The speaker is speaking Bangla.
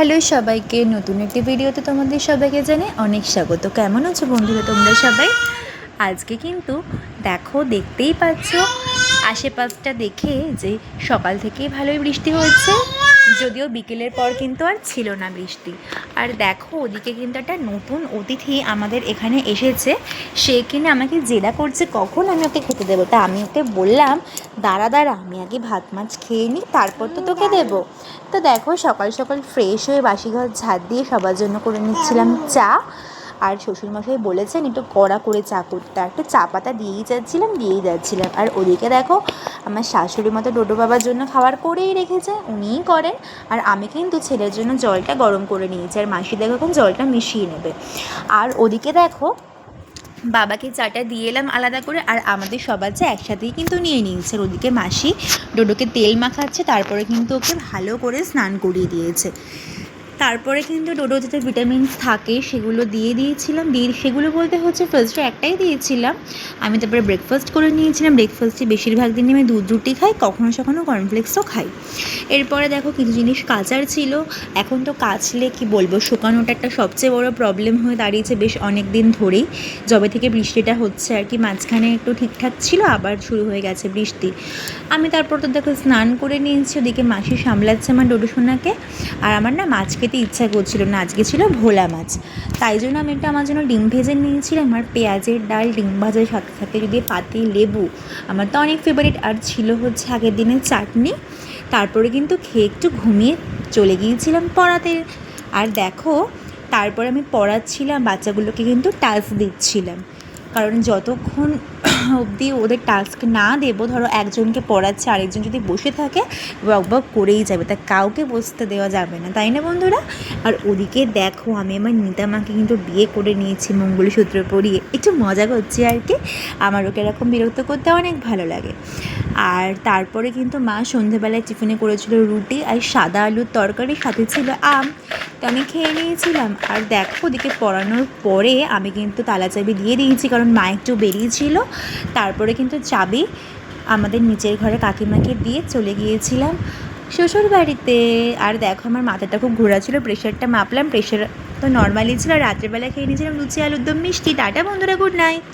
হ্যালো সবাইকে, নতুন একটি ভিডিওতে তোমাদের সবাইকে জানাই অনেক স্বাগত। কেমন আছো বন্ধুরা তোমরা সবাই? আজকে কিন্তু দেখতেই পাচ্ছ আশেপাশটা দেখে যে সকাল থেকেই ভালোই বৃষ্টি হচ্ছে, যদিও বিকেলের পর কিন্তু আর ছিল না বৃষ্টি। আর দেখো ওদিকে কিন্তু একটা নতুন অতিথি আমাদের এখানে এসেছে, সে কিনা আমাকে জেরা করছে কখন আমি ওকে খেতে দেবো। তা আমি ওকে বললাম দাঁড়া আমি আগে ভাত মাছ খেয়ে নিই, তারপর তো তোকে দেবো। তো দেখো সকাল সকাল ফ্রেশ হয়ে বাসি ঘর ঝাড় দিয়ে সবার জন্য করে নিচ্ছিলাম চা। আর শ্বশুরমশাই বলেছেন একটু কড়া করে চা করতে, একটু চা পাতা দিয়েই যাচ্ছিলাম। আর ওদিকে দেখো আমার শাশুড়ি মতো ডোডো বাবার জন্য খাবার করেই রেখেছে, উনিই করেন। আর আমি কিন্তু ছেলের জন্য জলটা গরম করে নিয়েছি, আর মাসি দেখো এখন জলটা মিশিয়ে নেবে। আর ওদিকে দেখো বাবাকে চাটা দিয়ে এলাম আলাদা করে, আর আমাদের সবার চা একসাথেই কিন্তু নিয়ে নিয়েছে। আর ওদিকে মাসি ডোডোকে তেল মাখাচ্ছে, তারপরে কিন্তু ওকে ভালো করে স্নান করিয়ে দিয়েছে। তারপরে কিন্তু ডোডো যাতে ভিটামিনস থাকে সেগুলো দিয়েছিলাম। সেগুলো বলতে হচ্ছে ফার্স্টে একটাই দিয়েছিলাম, আমি তারপরে ব্রেকফাস্ট করে নিয়েছিলাম। ব্রেকফাস্টে বেশিরভাগ দিনই আমি দুধ রুটি খাই, কখনো কর্নফ্লেক্সও খাই। এরপরে দেখো কিছু জিনিস কাচার ছিল, এখন তো কাচলে কি বলবো, শুকানোটা একটা সবচেয়ে বড় প্রবলেম হয়ে দাঁড়িয়েছে বেশ অনেক দিন ধরেই, যবে থেকে বৃষ্টিটা হচ্ছে আর কি। মাঝখানে একটু ঠিকঠাক ছিল, আবার শুরু হয়ে গেছে বৃষ্টি। আমি তারপর তো দেখো স্নান করে নিয়েছি, ওদিকে মাসি সামলাচ্ছে আমার ডোডো সোনাকে। আর আমার না মাছ খেতে ইচ্ছা করছিল না, আজকে ছিল ভোলা মাছ, তাই জন্য আমি একটু আমার জন্য ডিম ভেজে নিয়েছিলাম। আর পেঁয়াজের ডাল, ডিম ভাজার সাথে সাথে যদি পাতি লেবু, আমার তো অনেক ফেভারিট। আর ছিল হচ্ছে আগের দিনের চাটনি। তারপরে কিন্তু খেয়ে একটু ঘুমিয়ে চলে গিয়েছিলাম পড়াতে। আর দেখো তারপরে আমি পড়াচ্ছিলাম, বাচ্চাগুলোকে কিন্তু টাস্ক দিচ্ছিলাম, কারণ যতক্ষণ অবধি ওদের টাস্ক না দেবো, ধরো একজনকে পড়াচ্ছে আরেকজন যদি বসে থাকে বক করেই যাবে, তা কাউকে বসতে দেওয়া যাবে না, তাই না বন্ধুরা? আর ওদিকে দেখো আমি আমার নিতামাকে কিন্তু বিয়ে করে নিয়েছি মঙ্গলসূত্র পরিয়ে, একটু মজা করছি আর কি। আমার ওকে এরকম বিরক্ত করতে অনেক ভালো লাগে। আর তারপরে কিন্তু মা সন্ধেবেলায় টিফিনে করেছিল রুটি আর সাদা আলুর তরকারি, সাথে ছিল আম, তো আমি খেয়ে নিয়েছিলাম। আর দেখো ওদিকে পড়ানোর পরে আমি কিন্তু তালা চাবি দিয়ে দিয়েছি, কারণ মা একটু বেরিয়েছিল। তারপরে কিন্তু চাবি আমাদের নিচের ঘরে কাকিমাকে দিয়ে চলে গিয়েছিলাম শ্বশুর বাড়িতে। আর দেখো আমার মাথাটা খুব ঘোরা ছিল, প্রেশারটা মাপলাম, প্রেশার তো নর্মালি ছিল। রাত্রেবেলা খেয়ে নিয়েছিলাম লুচি আলুর দম মিষ্টি। টাটা বন্ধুরা, গুড নাইট।